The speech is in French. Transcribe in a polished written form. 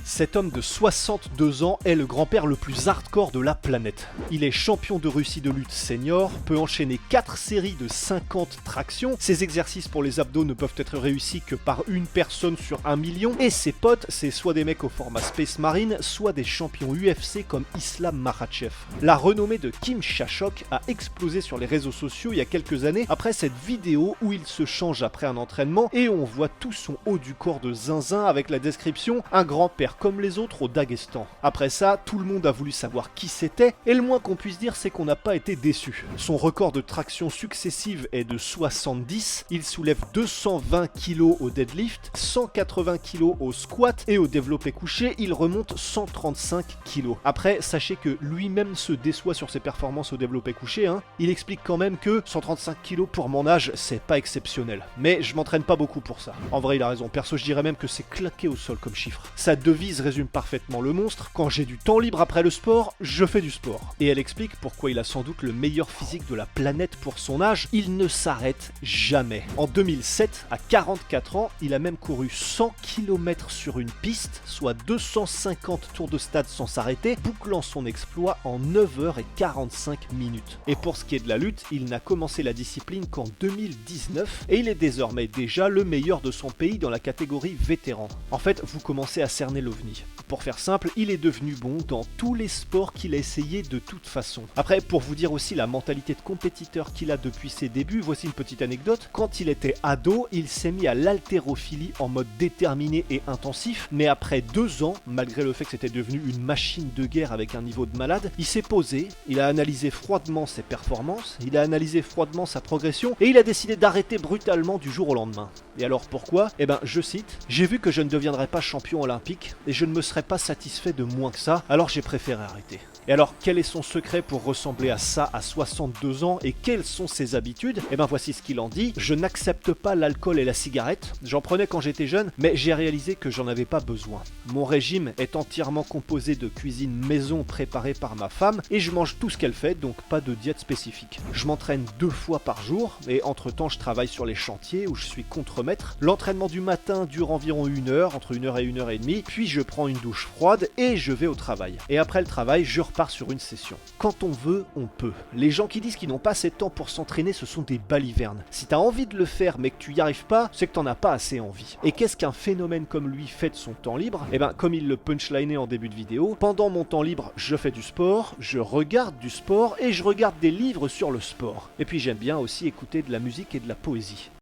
Cet homme de 62 ans est le grand-père le plus hardcore de la planète. Il est champion de Russie de lutte senior, peut enchaîner 4 séries de 50 tractions, ses exercices pour les abdos ne peuvent être réussis que par une personne sur 1 million, et ses potes, c'est soit des mecs au format Space Marine, soit des champions UFC comme Islam Makhachev. La renommée de Kim Shashok a explosé sur les réseaux sociaux il y a quelques années après cette vidéo où il se change après un entraînement et on voit tout son haut du corps de zinzin avec la description « Un grand-père comme les autres au Daghestan ». Après ça, tout le monde a voulu savoir qui c'était, et le moins qu'on puisse dire c'est qu'on n'a pas été déçu. Son record de traction successive est de 70, il soulève 220 kg au deadlift, 180 kg au squat, et au développé couché, il remonte 135 kg. Après, sachez que lui-même se déçoit sur ses performances au développé couché, Il explique quand même que 135 kg pour mon âge, c'est pas exceptionnel. Mais je m'entraîne pas beaucoup pour ça. En vrai, il a raison. Perso, je dirais même que c'est claqué au sol comme chiffre. Sa devise résume parfaitement le monstre. Quand j'ai du temps libre après le sport, je fais du sport. Et elle explique pourquoi il a sans doute le meilleur physique de la planète pour son âge. Il ne s'arrête jamais. En 2007, à 44 ans, il a même couru 100 km sur une piste, soit 250 tours de stade sans s'arrêter, bouclant son exploit en 9h45 minutes. Et pour ce qui est de la lutte, il n'a commencé la discipline qu'en 2019 et il est désormais déjà le meilleur de son pays dans la catégorie vétéran. En fait, vous commencez à cerner l'OVNI. Pour faire simple, il est devenu bon dans tous les sports qu'il a essayé de toute façon. Après, pour vous dire aussi la mentalité de compétiteur qu'il a depuis ses débuts, voici une petite anecdote. Quand il était ado, il s'est mis à l'haltérophilie en mode déterminé et intensif, mais après 2 ans, malgré le fait que c'était devenu une machine de guerre avec un niveau de malade, il s'est posé, il a analysé froidement ses performances, il a analysé froidement sa progression, et il a décidé d'arrêter brutalement du jour au lendemain. Et alors pourquoi ? Eh ben, je cite, « J'ai vu que je ne deviendrais pas champion olympique, et je ne me serais pas satisfait de moins que ça, alors j'ai préféré arrêter. » Et alors, quel est son secret pour ressembler à ça à 62 ans et quelles sont ses habitudes ? Eh ben voici ce qu'il en dit. Je n'accepte pas l'alcool et la cigarette. J'en prenais quand j'étais jeune, mais j'ai réalisé que j'en avais pas besoin. Mon régime est entièrement composé de cuisine maison préparée par ma femme et je mange tout ce qu'elle fait, donc pas de diète spécifique. Je m'entraîne 2 fois par jour et entre-temps je travaille sur les chantiers où je suis contremaître. L'entraînement du matin dure environ 1 heure, entre 1 heure et 1 heure et demie, puis je prends une douche froide et je vais au travail. Et après le travail, je repars sur une session. Quand on veut, on peut. Les gens qui disent qu'ils n'ont pas assez de temps pour s'entraîner, ce sont des balivernes. Si t'as envie de le faire mais que tu y arrives pas, c'est que t'en as pas assez envie. Et qu'est-ce qu'un phénomène comme lui fait de son temps libre ? Eh ben, comme il le punchliné en début de vidéo, pendant mon temps libre, je fais du sport, je regarde du sport et je regarde des livres sur le sport. Et puis j'aime bien aussi écouter de la musique et de la poésie.